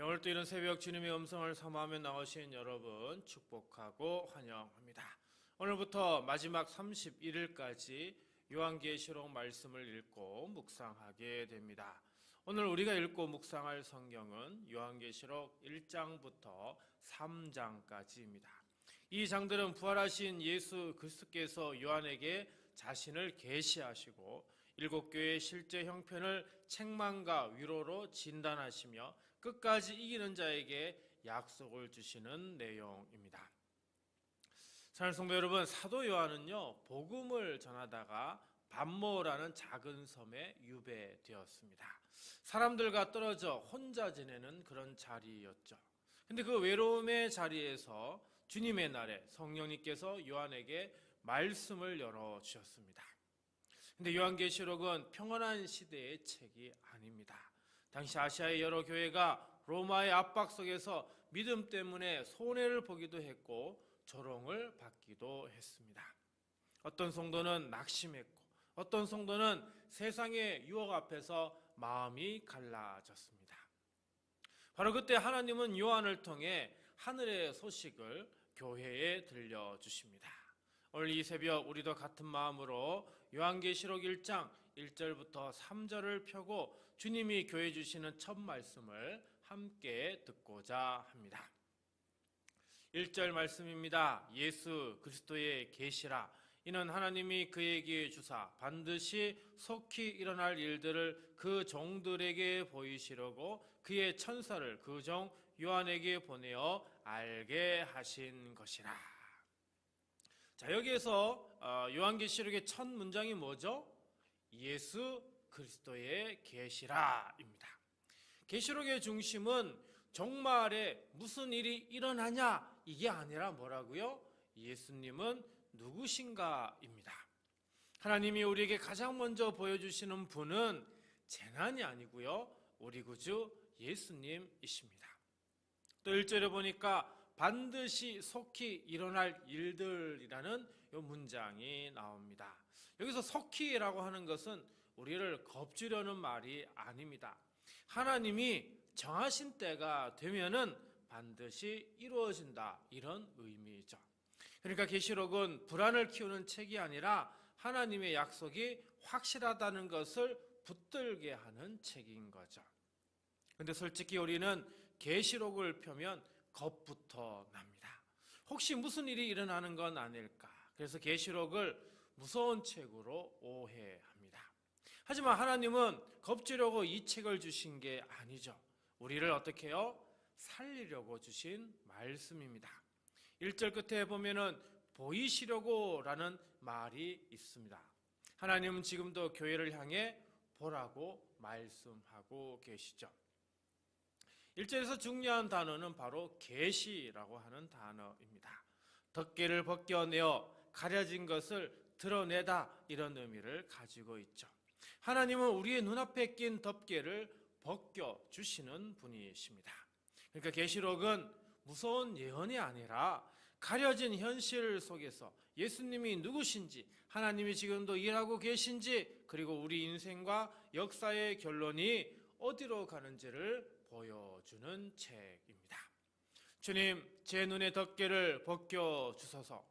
오늘 또 이런 새벽 주님의 음성을 사모하며 나오신 여러분 축복하고 환영합니다. 오늘부터 마지막 31일까지 요한계시록 말씀을 읽고 묵상하게 됩니다. 오늘 우리가 읽고 묵상할 성경은 요한계시록 1장부터 3장까지입니다. 이 장들은 부활하신 예수 그리스도께서 요한에게 자신을 계시하시고 일곱 교회의 실제 형편을 책망과 위로로 진단하시며 끝까지 이기는 자에게 약속을 주시는 내용입니다. 사랑하는 성도 여러분, 사도 요한은요 복음을 전하다가 반모라는 작은 섬에 유배되었습니다. 사람들과 떨어져 혼자 지내는 그런 자리였죠. 근데 그 외로움의 자리에서 주님의 날에 성령님께서 요한에게 말씀을 열어주셨습니다. 근데 요한계시록은 평안한 시대의 책이 아닙니다. 당시 아시아의 여러 교회가 로마의 압박 속에서 믿음 때문에 손해를 보기도 했고 조롱을 받기도 했습니다. 어떤 성도는 낙심했고 어떤 성도는 세상의 유혹 앞에서 마음이 갈라졌습니다. 바로 그때 하나님은 요한을 통해 하늘의 소식을 교회에 들려주십니다. 오늘 이 새벽 우리도 같은 마음으로 요한계시록 1장 1절부터 3절을 펴고 주님이 교회 주시는 첫 말씀을 함께 듣고자 합니다. 1절 말씀입니다. 예수 그리스도의 계시라. 이는 하나님이 그에게 주사 반드시 속히 일어날 일들을 그 종들에게 보이시려고 그의 천사를 그 종 요한에게 보내어 알게 하신 것이라. 자, 여기에서 요한계시록의 첫 문장이 뭐죠? 예수 그리스도의 계시라입니다. 계시록의 중심은 종말에 무슨 일이 일어나냐 이게 아니라 뭐라고요? 예수님은 누구신가입니다. 하나님이 우리에게 가장 먼저 보여주시는 분은 재난이 아니고요, 우리 구주 예수님이십니다. 또 1절에 보니까 반드시 속히 일어날 일들이라는 이 문장이 나옵니다. 여기서 속히라고 하는 것은 우리를 겁주려는 말이 아닙니다. 하나님이 정하신 때가 되면은 반드시 이루어진다, 이런 의미죠. 그러니까 계시록은 불안을 키우는 책이 아니라 하나님의 약속이 확실하다는 것을 붙들게 하는 책인 거죠. 근데 솔직히 우리는 계시록을 펴면 겁부터 납니다. 혹시 무슨 일이 일어나는 건 아닐까? 그래서 계시록을 무서운 책으로 오해합니다. 하지만 하나님은 겁주려고 이 책을 주신 게 아니죠. 우리를 어떻게 해요? 살리려고 주신 말씀입니다. 1절 끝에 보면은 보이시려고 라는 말이 있습니다. 하나님은 지금도 교회를 향해 보라고 말씀하고 계시죠. 1절에서 중요한 단어는 바로 계시라고 하는 단어입니다. 덮개를 벗겨내어 가려진 것을 드러내다, 이런 의미를 가지고 있죠. 하나님은 우리의 눈앞에 낀 덮개를 벗겨주시는 분이십니다. 그러니까 계시록은 무서운 예언이 아니라 가려진 현실 속에서 예수님이 누구신지, 하나님이 지금도 일하고 계신지, 그리고 우리 인생과 역사의 결론이 어디로 가는지를 보여주는 책입니다. 주님, 제 눈의 덮개를 벗겨주소서.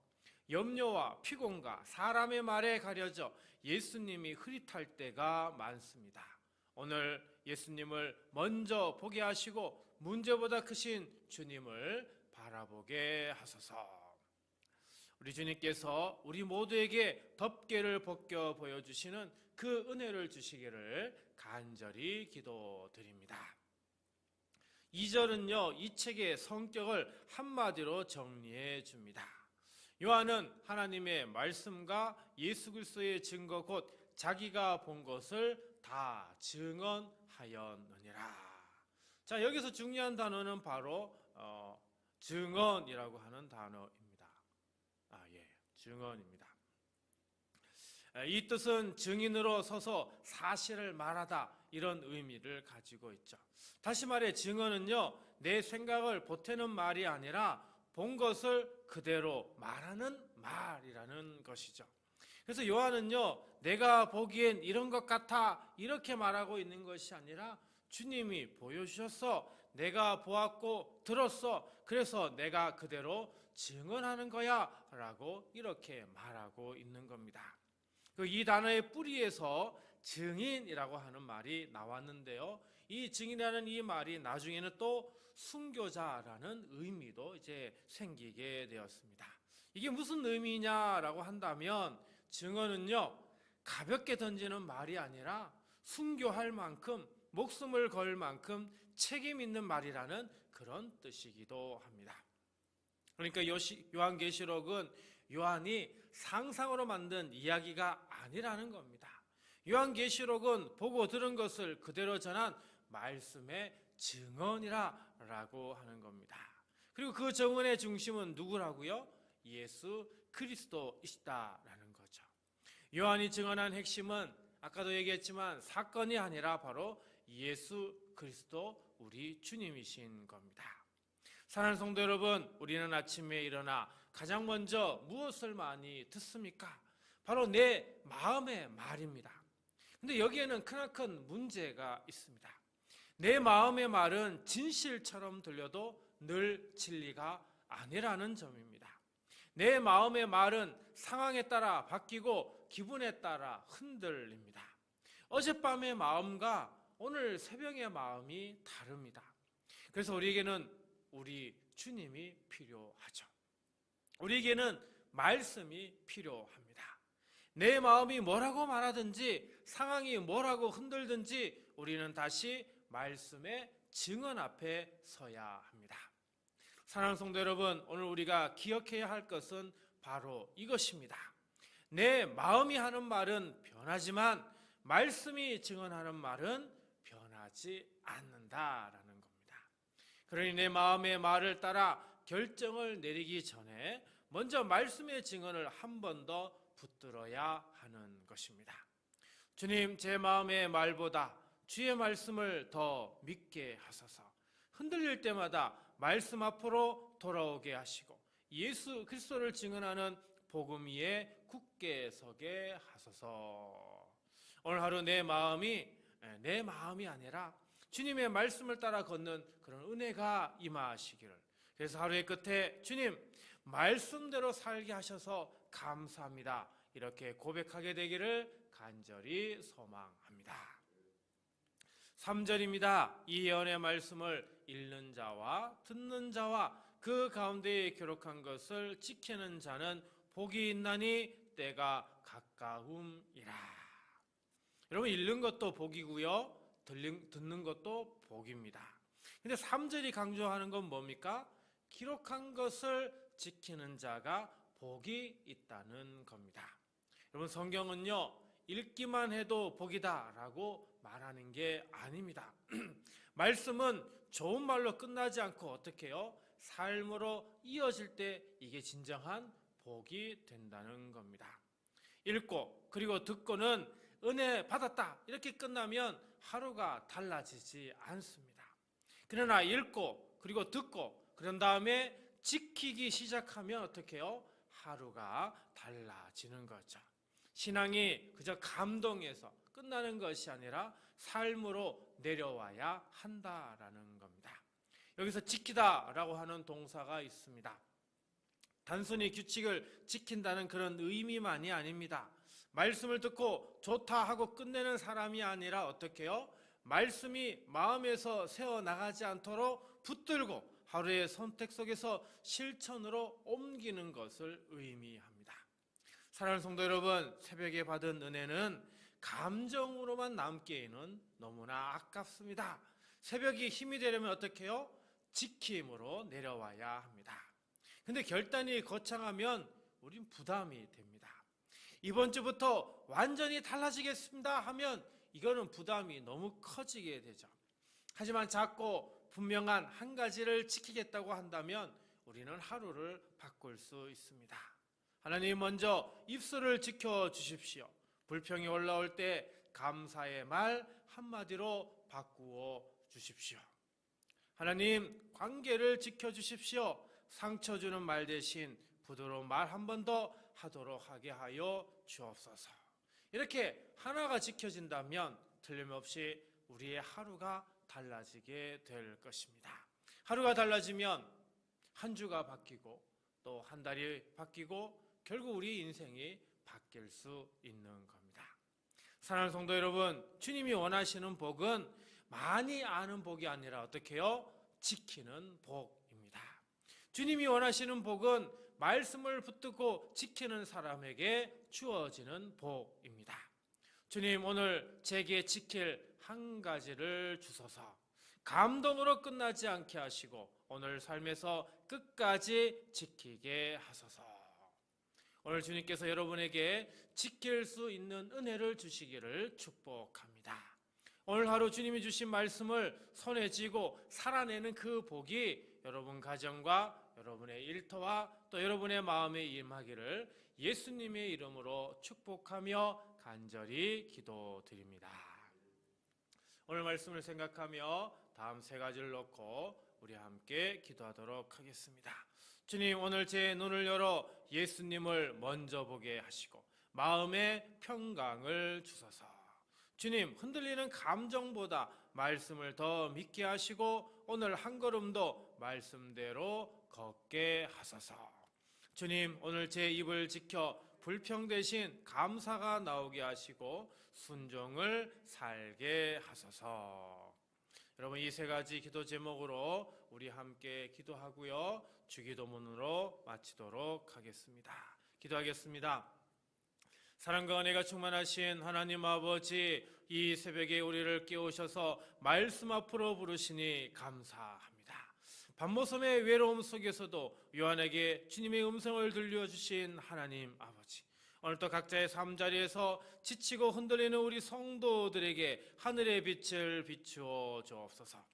염려와 피곤과 사람의 말에 가려져 예수님이 흐릿할 때가 많습니다. 오늘 예수님을 먼저 보게 하시고 문제보다 크신 주님을 바라보게 하소서. 우리 주님께서 우리 모두에게 덮개를 벗겨 보여주시는 그 은혜를 주시기를 간절히 기도드립니다. 2절은요, 이 책의 성격을 한마디로 정리해 줍니다. 요한은 하나님의 말씀과 예수 그리스도의 증거 곧 자기가 본 것을 다 증언하였느니라. 자, 여기서 중요한 단어는 바로 증언이라고 하는 단어입니다. 증언입니다. 이 뜻은 증인으로 서서 사실을 말하다, 이런 의미를 가지고 있죠. 다시 말해 증언은요, 내 생각을 보태는 말이 아니라 본 것을 그대로 말하는 말이라는 것이죠. 그래서 요한은요, 내가 보기엔 이런 것 같아, 이렇게 말하고 있는 것이 아니라 주님이 보여주셔서 내가 보았고 들었어. 그래서 내가 그대로 증언하는 거야 라고 이렇게 말하고 있는 겁니다. 이 단어의 뿌리에서 증인이라고 하는 말이 나왔는데요. 이 증인이라는 이 말이 나중에는 또 순교자라는 의미도 이제 생기게 되었습니다. 이게 무슨 의미냐라고 한다면 증언은요, 가볍게 던지는 말이 아니라 순교할 만큼 목숨을 걸 만큼 책임 있는 말이라는 그런 뜻이기도 합니다. 그러니까 요한계시록은 요한이 상상으로 만든 이야기가 아니라는 겁니다. 요한계시록은 보고 들은 것을 그대로 전한 말씀의 증언이라고 하는 겁니다. 그리고 그 증언의 중심은 누구라고요? 예수 그리스도이시다라는 거죠. 요한이 증언한 핵심은 아까도 얘기했지만 사건이 아니라 바로 예수 그리스도 우리 주님이신 겁니다. 사랑하는 성도 여러분, 우리는 아침에 일어나 가장 먼저 무엇을 많이 듣습니까? 바로 내 마음의 말입니다. 근데 여기에는 크나큰 문제가 있습니다. 내 마음의 말은 진실처럼 들려도 늘 진리가 아니라는 점입니다. 내 마음의 말은 상황에 따라 바뀌고 기분에 따라 흔들립니다. 어젯밤의 마음과 오늘 새벽의 마음이 다릅니다. 그래서 우리에게는 우리 주님이 필요하죠. 우리에게는 말씀이 필요합니다. 내 마음이 뭐라고 말하든지 상황이 뭐라고 흔들든지 우리는 다시 말씀의 증언 앞에 서야 합니다. 사랑하는 성도 여러분, 오늘 우리가 기억해야 할 것은 바로 이것입니다. 내 마음이 하는 말은 변하지만 말씀이 증언하는 말은 변하지 않는다라는 겁니다. 그러니 내 마음의 말을 따라 결정을 내리기 전에 먼저 말씀의 증언을 한 번 더 붙들어야 하는 것입니다. 주님, 제 마음의 말보다 주의 말씀을 더 믿게 하소서. 흔들릴 때마다 말씀 앞으로 돌아오게 하시고 예수 그리스도를 증언하는 복음 위에 굳게 서게 하소서. 오늘 하루 내 마음이 아니라 주님의 말씀을 따라 걷는 그런 은혜가 임하시기를. 그래서 하루의 끝에 주님 말씀대로 살게 하셔서 감사합니다. 이렇게 고백하게 되기를 간절히 소망합니다. 3절입니다. 이 예언의 말씀을 읽는 자와 듣는 자와 그 가운데에 기록한 것을 지키는 자는 복이 있나니 때가 가까움이라. 여러분, 읽는 것도 복이고요, 듣는 것도 복입니다. 근데 3절이 강조하는 건 뭡니까? 기록한 것을 지키는 자가 복이 있다는 겁니다. 여러분, 성경은요, 읽기만 해도 복이다라고 말하는 게 아닙니다. 말씀은 좋은 말로 끝나지 않고 어떻게 해요? 삶으로 이어질 때 이게 진정한 복이 된다는 겁니다. 읽고 그리고 듣고는 은혜 받았다 이렇게 끝나면 하루가 달라지지 않습니다. 그러나 읽고 그리고 듣고 그런 다음에 지키기 시작하면 어떻게 해요? 하루가 달라지는 거죠. 신앙이 그저 감동에서 끝나는 것이 아니라 삶으로 내려와야 한다라는 겁니다. 여기서 지키다라고 하는 동사가 있습니다. 단순히 규칙을 지킨다는 그런 의미만이 아닙니다. 말씀을 듣고 좋다 하고 끝내는 사람이 아니라 어떻게 해요? 말씀이 마음에서 새어나가지 않도록 붙들고 하루의 선택 속에서 실천으로 옮기는 것을 의미합니다. 사랑하는 성도 여러분, 새벽에 받은 은혜는 감정으로만 남기에는 너무나 아깝습니다. 새벽이 힘이 되려면 어떻게 해요? 지킴으로 내려와야 합니다. 근데 결단이 거창하면 우린 부담이 됩니다. 이번 주부터 완전히 달라지겠습니다 하면 이거는 부담이 너무 커지게 되죠. 하지만 작고 분명한 한 가지를 지키겠다고 한다면 우리는 하루를 바꿀 수 있습니다. 하나님, 먼저 입술을 지켜주십시오. 불평이 올라올 때 감사의 말 한마디로 바꾸어 주십시오. 하나님, 관계를 지켜주십시오. 상처 주는 말 대신 부드러운 말 한 번 더 하도록 하게 하여 주옵소서. 이렇게 하나가 지켜진다면 틀림없이 우리의 하루가 달라지게 될 것입니다. 하루가 달라지면 한 주가 바뀌고 또 한 달이 바뀌고 결국 우리 인생이 바뀔 수 있는 겁니다. 사랑하는 성도 여러분, 주님이 원하시는 복은 많이 아는 복이 아니라 어떻게 해요? 지키는 복입니다. 주님이 원하시는 복은 말씀을 붙들고 지키는 사람에게 주어지는 복입니다. 주님, 오늘 제게 지킬 한 가지를 주소서. 감동으로 끝나지 않게 하시고 오늘 삶에서 끝까지 지키게 하소서. 오늘 주님께서 여러분에게 지킬 수 있는 은혜를 주시기를 축복합니다. 오늘 하루 주님이 주신 말씀을 손에 쥐고 살아내는 그 복이 여러분 가정과 여러분의 일터와 또 여러분의 마음에 임하기를 예수님의 이름으로 축복하며 간절히 기도드립니다. 오늘 말씀을 생각하며 다음 세 가지를 놓고 우리 함께 기도하도록 하겠습니다. 주님, 오늘 제 눈을 열어 예수님을 먼저 보게 하시고 마음의 평강을 주소서. 주님, 흔들리는 감정보다 말씀을 더 믿게 하시고 오늘 한 걸음도 말씀대로 걷게 하소서. 주님, 오늘 제 입을 지켜 불평 대신 감사가 나오게 하시고 순종을 살게 하소서. 여러분, 이 세 가지 기도 제목으로 우리 함께 기도하고요, 주기도문으로 마치도록 하겠습니다. 기도하겠습니다. 사랑과 은혜가 충만하신 하나님 아버지, 이 새벽에 우리를 깨우셔서 말씀 앞으로 부르시니 감사합니다. 밤모섬의 외로움 속에서도 요한에게 주님의 음성을 들려주신 하나님 아버지, 오늘도 각자의 삶자리에서 지치고 흔들리는 우리 성도들에게 하늘의 빛을 비추어 주옵소서.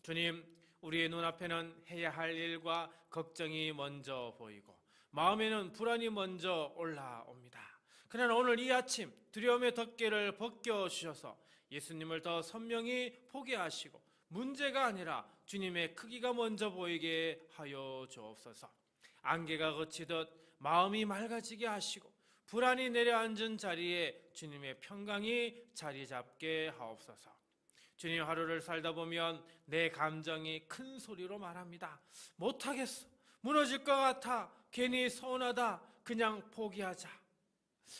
주님, 우리의 눈앞에는 해야 할 일과 걱정이 먼저 보이고 마음에는 불안이 먼저 올라옵니다. 그러나 오늘 이 아침 두려움의 덮개를 벗겨주셔서 예수님을 더 선명히 보게 하시고 문제가 아니라 주님의 크기가 먼저 보이게 하여 주옵소서. 안개가 걷히듯 마음이 맑아지게 하시고 불안이 내려앉은 자리에 주님의 평강이 자리 잡게 하옵소서. 주님, 하루를 살다 보면 내 감정이 큰 소리로 말합니다. 못하겠어, 무너질 것 같아, 괜히 서운하다, 그냥 포기하자.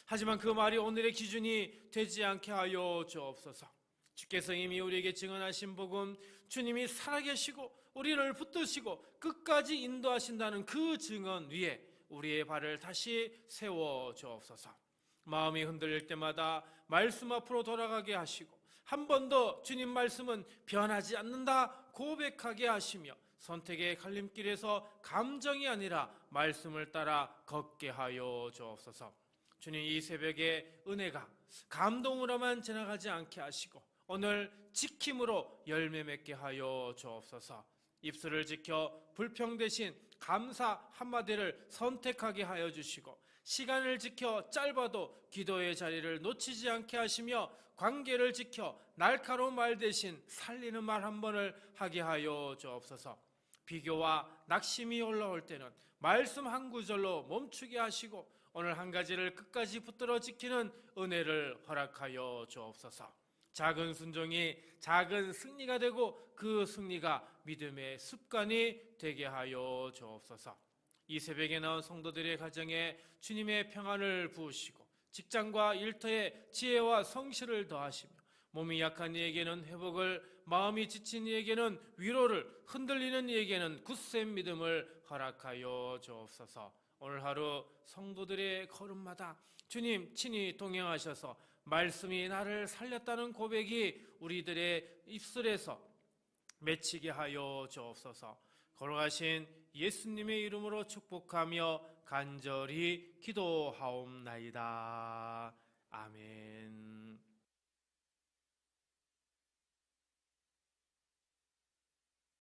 하지만 그 말이 오늘의 기준이 되지 않게 하여 주옵소서. 주께서 이미 우리에게 증언하신 복음, 주님이 살아계시고 우리를 붙드시고 끝까지 인도하신다는 그 증언 위에 우리의 발을 다시 세워 주옵소서. 마음이 흔들릴 때마다 말씀 앞으로 돌아가게 하시고 한 번 더 주님 말씀은 변하지 않는다 고백하게 하시며 선택의 갈림길에서 감정이 아니라 말씀을 따라 걷게 하여 주옵소서. 주님, 이 새벽에 은혜가 감동으로만 지나가지 않게 하시고 오늘 지킴으로 열매 맺게 하여 주옵소서. 입술을 지켜 불평 대신 감사 한마디를 선택하게 하여 주시고 시간을 지켜 짧아도 기도의 자리를 놓치지 않게 하시며 관계를 지켜 날카로운 말 대신 살리는 말 한 번을 하게 하여 주옵소서. 비교와 낙심이 올라올 때는 말씀 한 구절로 멈추게 하시고 오늘 한 가지를 끝까지 붙들어 지키는 은혜를 허락하여 주옵소서. 작은 순종이 작은 승리가 되고 그 승리가 믿음의 습관이 되게 하여 주옵소서. 이 새벽에 나온 성도들의 가정에 주님의 평안을 부으시고 직장과 일터에 지혜와 성실을 더하시며 몸이 약한 이에게는 회복을, 마음이 지친 이에게는 위로를, 흔들리는 이에게는 굳센 믿음을 허락하여 주옵소서. 오늘 하루 성도들의 걸음마다 주님 친히 동행하셔서 말씀이 나를 살렸다는 고백이 우리들의 입술에서 맺히게 하여 주옵소서. 걸어가신 예수님의 이름으로 축복하며 간절히 기도하옵나이다. 아멘.